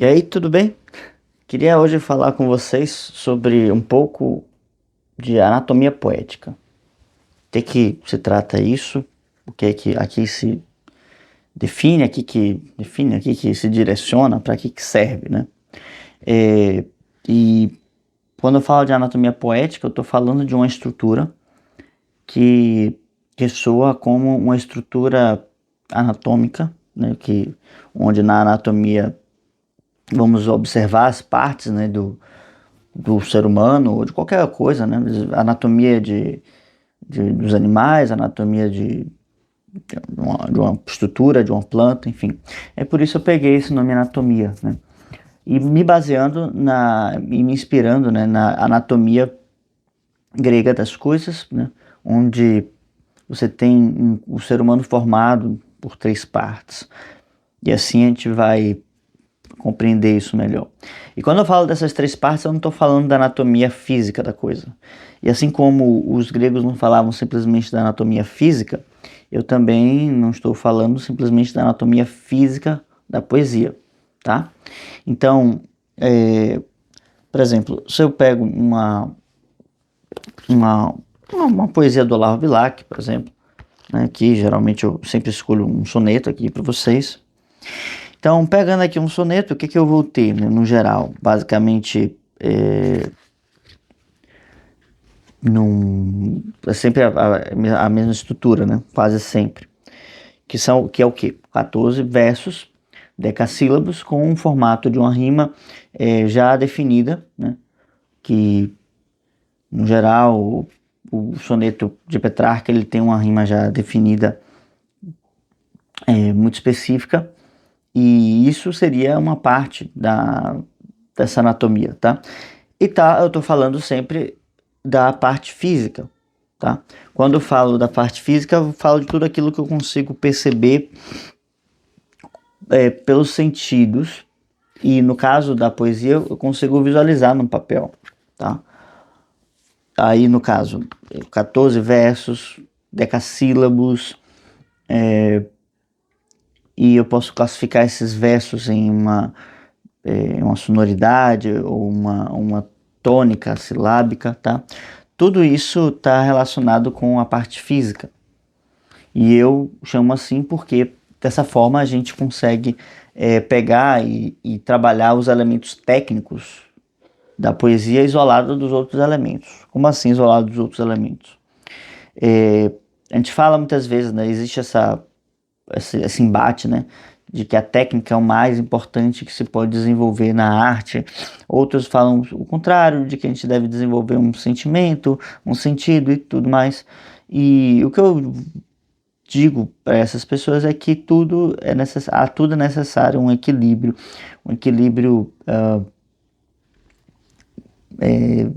E aí, tudo bem? Queria hoje falar com vocês sobre um pouco de anatomia poética. O que se trata isso? O que aqui se define, aqui que se direciona, para que serve, né? É, e quando eu falo de anatomia poética, eu estou falando de uma estrutura que, que soa como uma estrutura anatômica, né? Onde na anatomia vamos observar as partes, né, do ser humano ou de qualquer coisa, né? Anatomia dos animais, anatomia de uma estrutura, de uma planta, enfim. É por isso eu peguei esse nome anatomia, né? E me baseando e me inspirando, né, na anatomia grega das coisas, né? Onde você tem o ser humano formado por três partes. E assim a gente vai compreender isso melhor. E quando eu falo dessas três partes, eu não estou falando da anatomia física da coisa. E assim como os gregos não falavam simplesmente da anatomia física, eu também não estou falando simplesmente da anatomia física da poesia, tá? Então, por exemplo, se eu pego uma, uma poesia do Olavo Bilac, por exemplo, né, que geralmente eu sempre escolho um soneto aqui para vocês. Então, pegando aqui um soneto, o que eu vou ter, né, no geral? Basicamente, é sempre a mesma estrutura, né? Quase sempre. Que é o quê? 14 versos, decassílabos, com um formato de uma rima já definida, né? Que, no geral, o soneto de Petrarca ele tem uma rima já definida, muito específica, e isso seria uma parte dessa anatomia, tá? Eu tô falando sempre da parte física, tá? Quando eu falo da parte física, eu falo de tudo aquilo que eu consigo perceber pelos sentidos, e no caso da poesia, eu consigo visualizar no papel, tá? Aí, no caso, 14 versos, decassílabos, e eu posso classificar esses versos em uma sonoridade ou uma tônica silábica, tá? Tudo isso está relacionado com a parte física. E eu chamo assim porque dessa forma a gente consegue pegar e trabalhar os elementos técnicos da poesia isolada dos outros elementos. Como assim isolado dos outros elementos? A gente fala muitas vezes, né? Existe esse embate, né? De que a técnica é o mais importante que se pode desenvolver na arte. Outros falam o contrário, de que a gente deve desenvolver um sentimento, um sentido e tudo mais. E o que eu digo para essas pessoas é que tudo é necessário um equilíbrio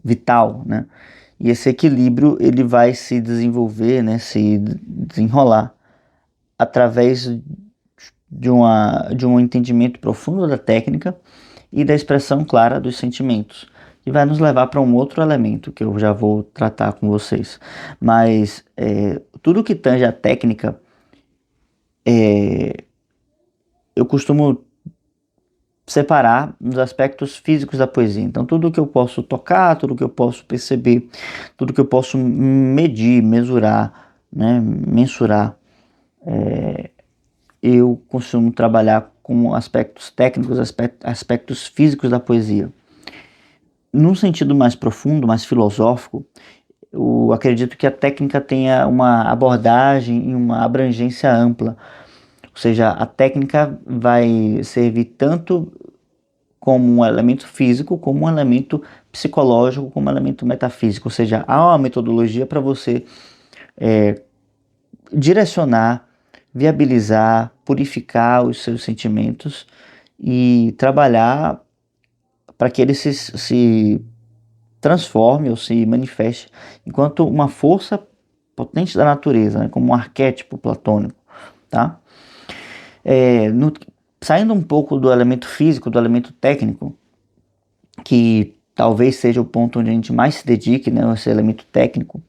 vital, né? E esse equilíbrio ele vai se desenvolver, né? Se desenrolar através de um entendimento profundo da técnica e da expressão clara dos sentimentos, que vai nos levar para um outro elemento que eu já vou tratar com vocês. Mas tudo que tange a técnica, eu costumo separar nos aspectos físicos da poesia. Então, tudo que eu posso tocar, tudo que eu posso perceber, tudo que eu posso medir, mesurar, né, mensurar, eu costumo trabalhar com aspectos técnicos, aspectos físicos da poesia. Num sentido mais profundo, mais filosófico, eu acredito que a técnica tenha uma abordagem e uma abrangência ampla. Ou seja, a técnica vai servir tanto como um elemento físico, como um elemento psicológico, como um elemento metafísico. Ou seja, há uma metodologia para você direcionar, viabilizar, purificar os seus sentimentos e trabalhar para que ele se transforme ou se manifeste enquanto uma força potente da natureza, né, como um arquétipo platônico, tá? Saindo um pouco do elemento físico, do elemento técnico, que talvez seja o ponto onde a gente mais se dedique, né, esse elemento técnico,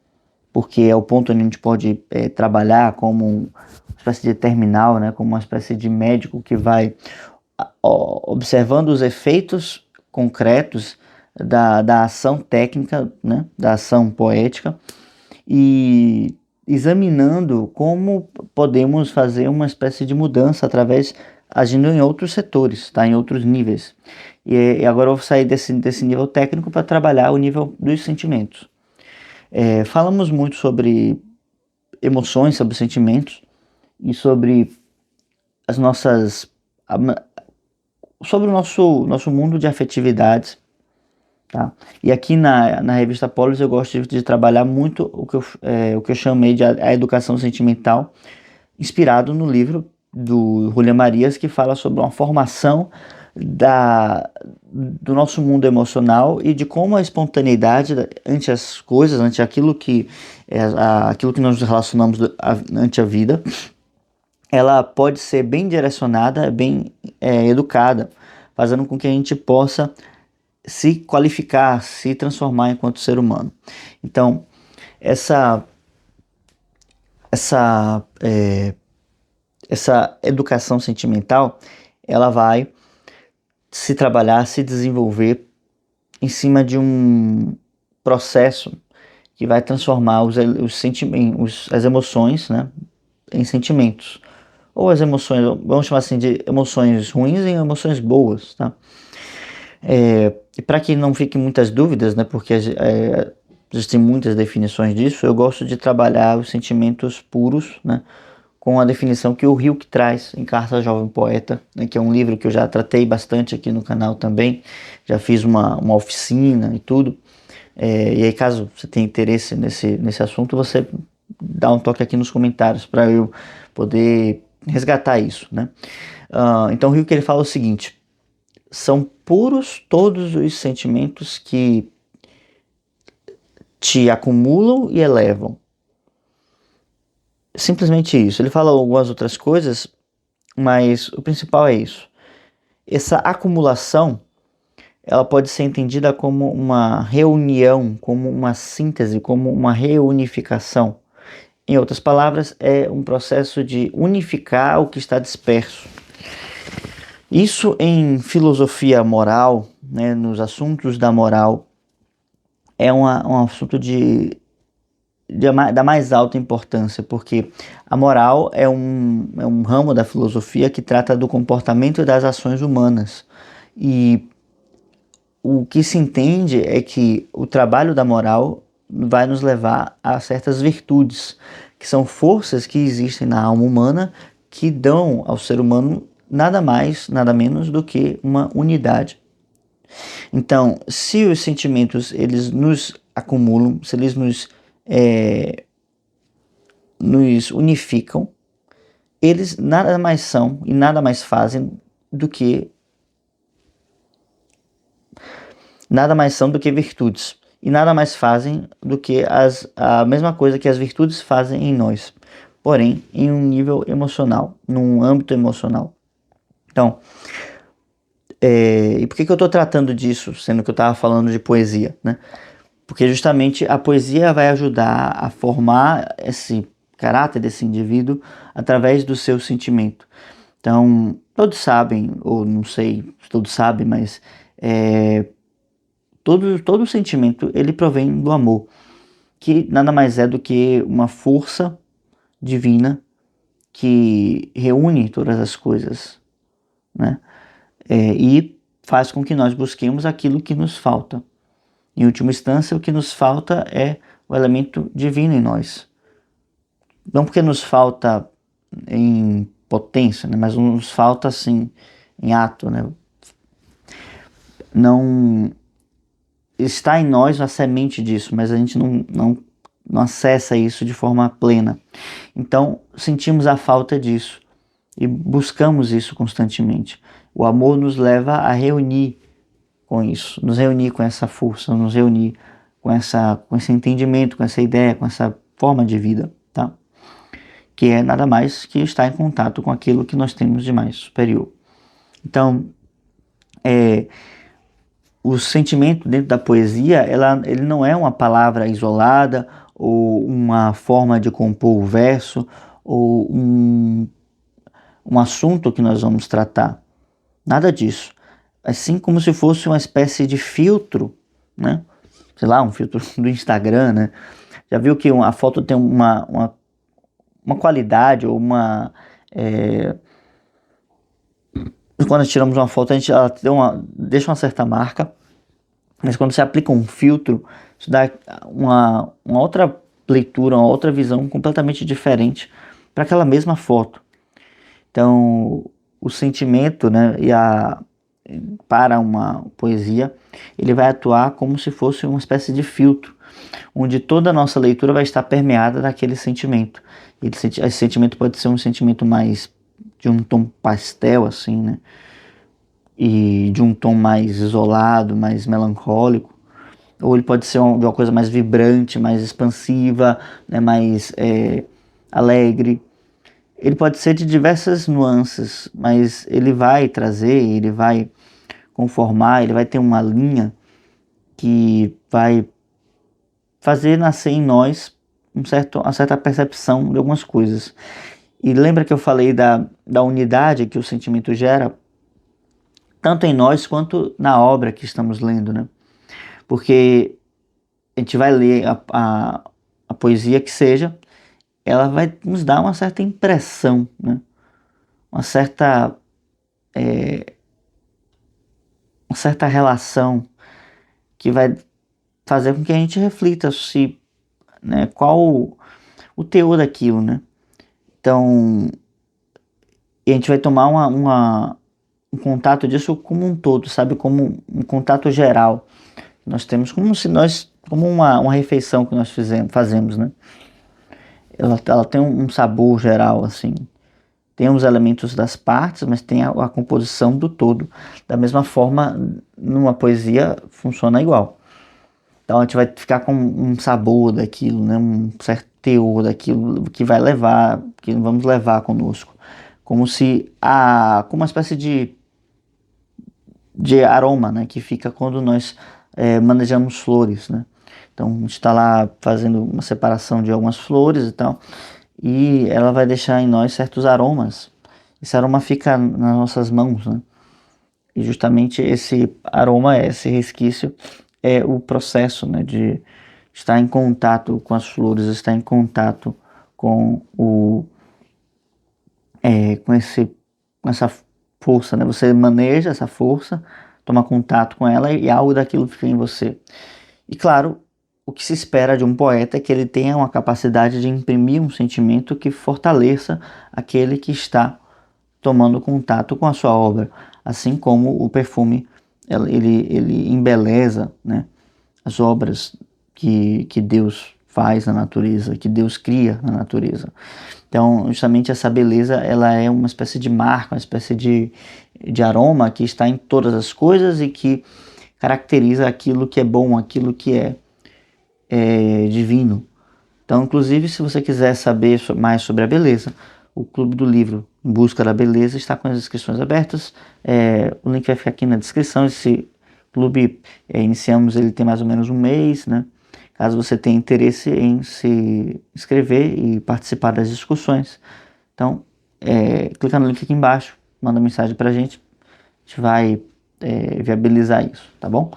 porque é o ponto onde a gente pode trabalhar como uma espécie de terminal, né, como uma espécie de médico que vai observando os efeitos concretos da ação técnica, né, da ação poética, e examinando como podemos fazer uma espécie de mudança através, agindo em outros setores, tá, em outros níveis. E agora eu vou sair desse nível técnico para trabalhar o nível dos sentimentos. Falamos muito sobre emoções, sobre sentimentos e sobre as nossas, sobre o nosso mundo de afetividades, tá? E aqui na revista Polis eu gosto de trabalhar muito o que eu chamei de a educação sentimental, inspirado no livro do Julián Marías, que fala sobre uma formação do nosso mundo emocional e de como a espontaneidade ante as coisas, ante aquilo aquilo que nós nos relacionamos ante a vida, ela pode ser bem direcionada, bem educada, fazendo com que a gente possa se qualificar, se transformar enquanto ser humano. Então, essa educação sentimental, ela vai se trabalhar, se desenvolver em cima de um processo que vai transformar as emoções, né, em sentimentos. Ou as emoções, vamos chamar assim, de emoções ruins em emoções boas, tá? E para que não fiquem muitas dúvidas, né, porque existem muitas definições disso, eu gosto de trabalhar os sentimentos puros, né, com a definição que o Hilke traz em Carta ao Jovem Poeta, né, que é um livro que eu já tratei bastante aqui no canal também, já fiz uma oficina e tudo. E aí, caso você tenha interesse nesse assunto, você dá um toque aqui nos comentários para eu poder resgatar isso, né? Então o Hilke ele fala o seguinte: são puros todos os sentimentos que te acumulam e elevam. Simplesmente isso. Ele fala algumas outras coisas, mas o principal é isso. Essa acumulação, ela pode ser entendida como uma reunião, como uma síntese, como uma reunificação. Em outras palavras, é um processo de unificar o que está disperso. Isso em filosofia moral, né, nos assuntos da moral, é um assunto da mais alta importância, porque a moral é um ramo da filosofia que trata do comportamento e das ações humanas. E o que se entende é que o trabalho da moral vai nos levar a certas virtudes, que são forças que existem na alma humana, que dão ao ser humano nada mais, nada menos do que uma unidade. Então, se os sentimentos eles nos acumulam, se eles nos unificam, eles nada mais são e nada mais fazem do que virtudes, e nada mais fazem do que a mesma coisa que as virtudes fazem em nós, porém em um nível emocional, num âmbito emocional. Então, e por que eu estou tratando disso, sendo que eu estava falando de poesia, né? Porque justamente a poesia vai ajudar a formar esse caráter desse indivíduo através do seu sentimento. Então, todos sabem, ou não sei se todos sabem, mas todo sentimento ele provém do amor, que nada mais é do que uma força divina que reúne todas as coisas, né? E faz com que nós busquemos aquilo que nos falta. Em última instância, o que nos falta é o elemento divino em nós. Não porque nos falta em potência, né, mas nos falta assim em ato, né? Não está em nós a semente disso, mas a gente não acessa isso de forma plena. Então sentimos a falta disso e buscamos isso constantemente. O amor nos leva a reunir com isso, nos reunir com essa força, nos reunir com esse entendimento, com essa ideia, com essa forma de vida, tá? Que é nada mais que estar em contato com aquilo que nós temos de mais superior. Então, o sentimento dentro da poesia, ele não é uma palavra isolada ou uma forma de compor o verso ou um assunto que nós vamos tratar. Nada disso. Assim como se fosse uma espécie de filtro, né? Sei lá, um filtro do Instagram, né? Já viu que a foto tem uma qualidade ou uma... é, quando tiramos uma foto, ela tem deixa uma certa marca, mas quando você aplica um filtro, isso dá uma outra leitura, uma outra visão completamente diferente para aquela mesma foto. Então, o sentimento, né, para uma poesia, ele vai atuar como se fosse uma espécie de filtro, onde toda a nossa leitura vai estar permeada daquele sentimento. Esse sentimento pode ser um sentimento mais de um tom pastel, assim, né? E de um tom mais isolado, mais melancólico. Ou ele pode ser de uma coisa mais vibrante, mais expansiva, né? Mais alegre. Ele pode ser de diversas nuances, mas ele vai trazer, ele vai conformar, ele vai ter uma linha que vai fazer nascer em nós uma certa percepção de algumas coisas. E lembra que eu falei da unidade que o sentimento gera, tanto em nós quanto na obra que estamos lendo, né? Porque a gente vai ler a poesia que seja, ela vai nos dar uma certa impressão, né? Uma certa, uma certa relação que vai fazer com que a gente reflita se, né, qual o teor daquilo, né? Então, e a gente vai tomar um contato disso como um todo, sabe? Como um contato geral. Nós temos como se nós, como uma refeição que nós fazemos, né? Ela tem um sabor geral, assim. Tem os elementos das partes, mas tem a composição do todo. Da mesma forma, numa poesia funciona igual. Então a gente vai ficar com um sabor daquilo, né? Um certo teor daquilo que vai levar, que vamos levar conosco. Como se como uma espécie de aroma, né? Que fica quando nós manejamos flores, né? Então a gente está lá fazendo uma separação de algumas flores e tal, e ela vai deixar em nós certos aromas. Esse aroma fica nas nossas mãos, né? E justamente esse aroma, esse resquício, é o processo, né, de estar em contato com as flores, estar em contato com com essa força, né? Você maneja essa força, toma contato com ela e algo daquilo fica em você. E claro, o que se espera de um poeta é que ele tenha uma capacidade de imprimir um sentimento que fortaleça aquele que está tomando contato com a sua obra, assim como o perfume ele embeleza, né, as obras que Deus faz na natureza, que Deus cria na natureza. Então, justamente essa beleza, ela é uma espécie de marca, uma espécie de aroma que está em todas as coisas e que caracteriza aquilo que é bom, aquilo que é divino. Então, inclusive, se você quiser saber mais sobre a beleza, o Clube do Livro Em Busca da Beleza está com as inscrições abertas. O link vai ficar aqui na descrição. Esse clube, iniciamos ele tem mais ou menos um mês, né? Caso você tenha interesse em se inscrever e participar das discussões. Então, clica no link aqui embaixo, manda mensagem para a gente vai viabilizar isso, tá bom?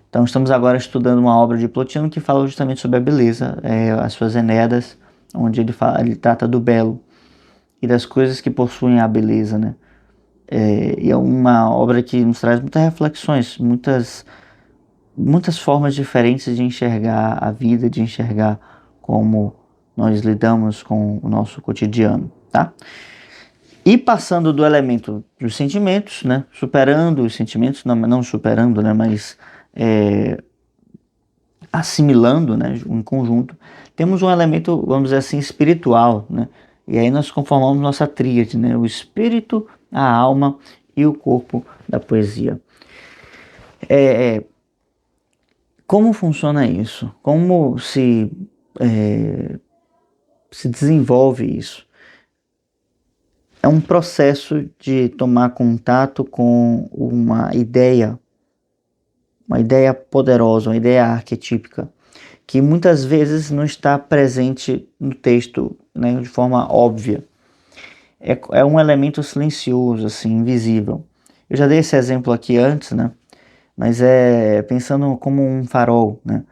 Então estamos agora estudando uma obra de Plotino que fala justamente sobre a beleza, as suas Enéadas, onde ele trata do belo e das coisas que possuem a beleza, né? E é uma obra que nos traz muitas reflexões, muitas formas diferentes de enxergar a vida, de enxergar como nós lidamos com o nosso cotidiano, tá? E passando do elemento dos sentimentos, né? Superando os sentimentos, não superando, né? Mas assimilando, né, em conjunto, temos um elemento, vamos dizer assim, espiritual, né? E aí nós conformamos nossa tríade, né? O espírito, a alma e o corpo da poesia. Como funciona isso? Como se desenvolve isso? É um processo de tomar contato com uma ideia poderosa, uma ideia arquetípica, que muitas vezes não está presente no texto, né, de forma óbvia. É um elemento silencioso, assim, invisível. Eu já dei esse exemplo aqui antes, né? Mas é pensando como um farol, né?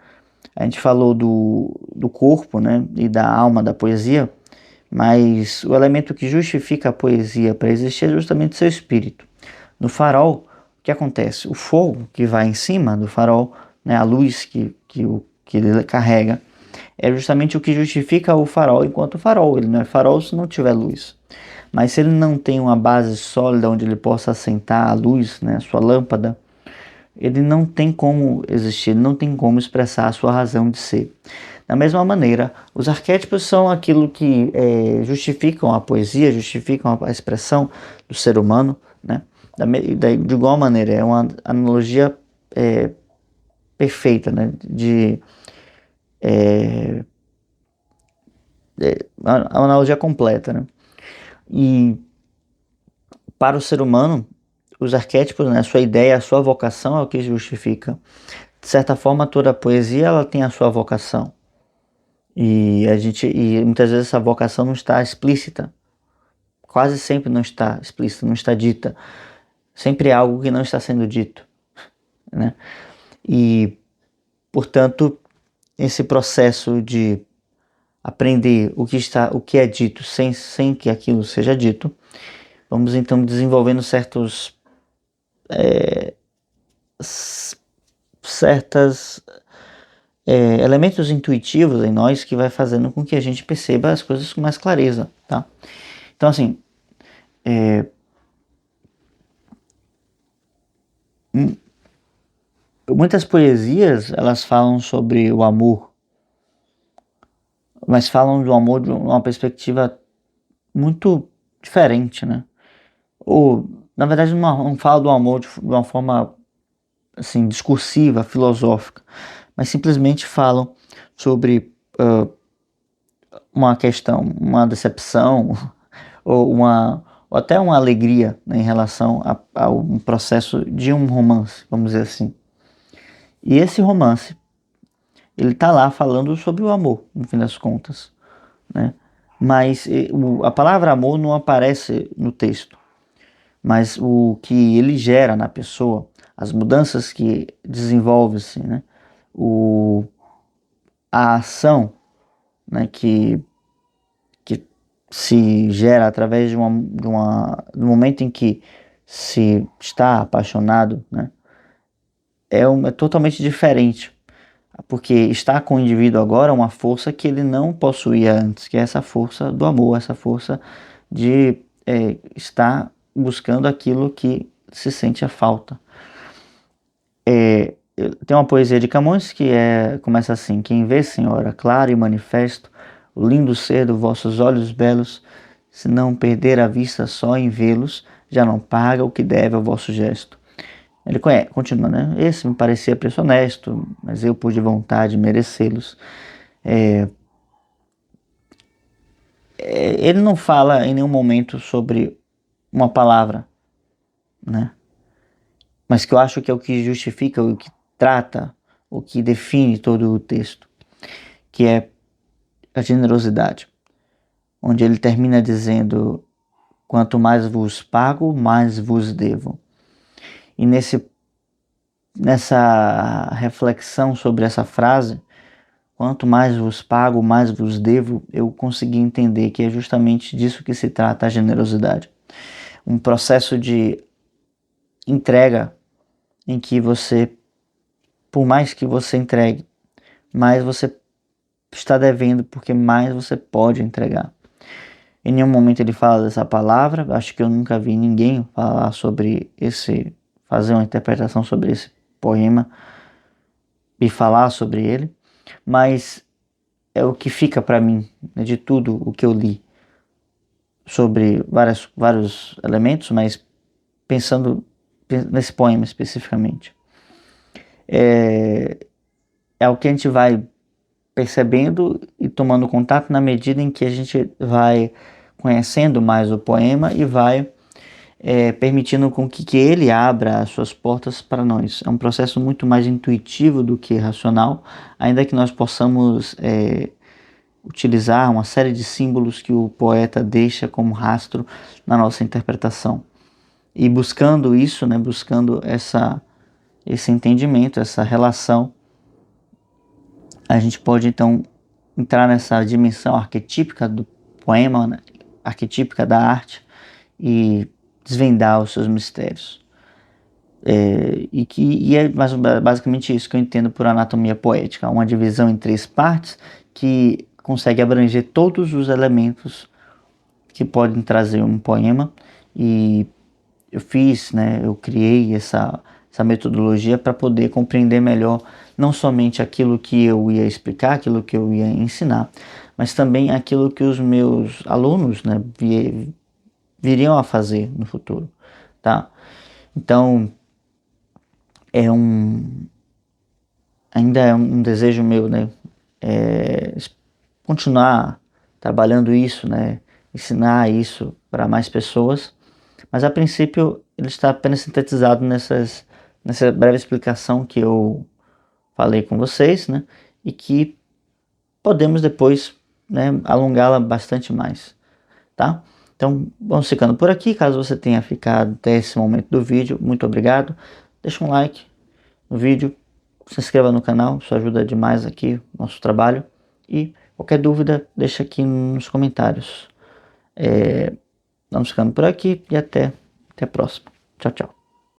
A gente falou do corpo, né? E da alma da poesia, mas o elemento que justifica a poesia para existir é justamente seu espírito. No farol, o que acontece? O fogo que vai em cima do farol, né? A luz que ele carrega, é justamente o que justifica o farol enquanto farol. Ele não é farol se não tiver luz. Mas se ele não tem uma base sólida onde ele possa assentar a luz, né, a sua lâmpada, ele não tem como existir, ele não tem como expressar a sua razão de ser. Da mesma maneira, os arquétipos são aquilo que justificam a poesia, justificam a expressão do ser humano, né? De igual maneira, é uma analogia perfeita, né? Uma analogia completa, né? E para o ser humano, os arquétipos, né, a sua ideia, a sua vocação é o que justifica. De certa forma, toda a poesia ela tem a sua vocação. E muitas vezes essa vocação não está explícita. Quase sempre não está explícita, não está dita. Sempre é algo que não está sendo dito, né? E, portanto, esse processo de aprender o que é dito sem que aquilo seja dito, vamos então desenvolvendo certas elementos intuitivos em nós que vai fazendo com que a gente perceba as coisas com mais clareza, tá? Então, assim, muitas poesias, elas falam sobre o amor, mas falam do amor de uma perspectiva muito diferente, né? Ou, na verdade, não fala do amor de uma forma, assim, discursiva, filosófica, mas simplesmente falam sobre uma questão, uma decepção, ou até uma alegria, né, em relação a um processo de um romance, vamos dizer assim. E esse romance, ele está lá falando sobre o amor, no fim das contas, né? Mas a palavra amor não aparece no texto, mas o que ele gera na pessoa, as mudanças que desenvolve-se, né? A ação, né, que se gera através do momento em que se está apaixonado, né? É totalmente diferente, porque está com o indivíduo agora uma força que ele não possuía antes, que é essa força do amor, essa força de estar buscando aquilo que se sente a falta. Tem uma poesia de Camões que começa assim: quem vê, senhora, claro e manifesto, o lindo ser dos vossos olhos belos, se não perder a vista só em vê-los, já não paga o que deve ao vosso gesto. Ele continua, né? Esse me parecia preço honesto, mas eu pude vontade merecê-los. Ele não fala em nenhum momento sobre uma palavra, né? Mas que eu acho que é o que justifica, o que trata, o que define todo o texto, que é a generosidade, onde ele termina dizendo: quanto mais vos pago, mais vos devo. E nessa reflexão sobre essa frase, quanto mais vos pago, mais vos devo, eu consegui entender que é justamente disso que se trata a generosidade. Um processo de entrega em que você, por mais que você entregue, mais você está devendo, porque mais você pode entregar. Em nenhum momento ele fala dessa palavra, acho que eu nunca vi ninguém falar fazer uma interpretação sobre esse poema e falar sobre ele, mas é o que fica para mim, né, de tudo o que eu li sobre vários elementos, mas pensando nesse poema especificamente. É o que a gente vai percebendo e tomando contato na medida em que a gente vai conhecendo mais o poema e vai permitindo com que ele abra as suas portas para nós. É um processo muito mais intuitivo do que racional, ainda que nós possamos utilizar uma série de símbolos que o poeta deixa como rastro na nossa interpretação. E buscando isso, né, buscando esse entendimento, essa relação, a gente pode então entrar nessa dimensão arquetípica do poema, né, arquetípica da arte, e desvendar os seus mistérios. E é basicamente isso que eu entendo por anatomia poética, uma divisão em 3 partes que consegue abranger todos os elementos que podem trazer um poema. E eu criei essa metodologia para poder compreender melhor não somente aquilo que eu ia explicar, aquilo que eu ia ensinar, mas também aquilo que os meus alunos, né, viriam a fazer no futuro, tá? Então, ainda é um desejo meu, né, é, continuar trabalhando isso, né, ensinar isso para mais pessoas, mas a princípio ele está apenas sintetizado nessa breve explicação que eu falei com vocês, né, e que podemos depois, né, alongá-la bastante mais, tá? Então, vamos ficando por aqui. Caso você tenha ficado até esse momento do vídeo, muito obrigado. Deixa um like no vídeo, se inscreva no canal, isso ajuda demais aqui o nosso trabalho. E qualquer dúvida, deixa aqui nos comentários. Vamos ficando por aqui e até a próxima. Tchau, tchau.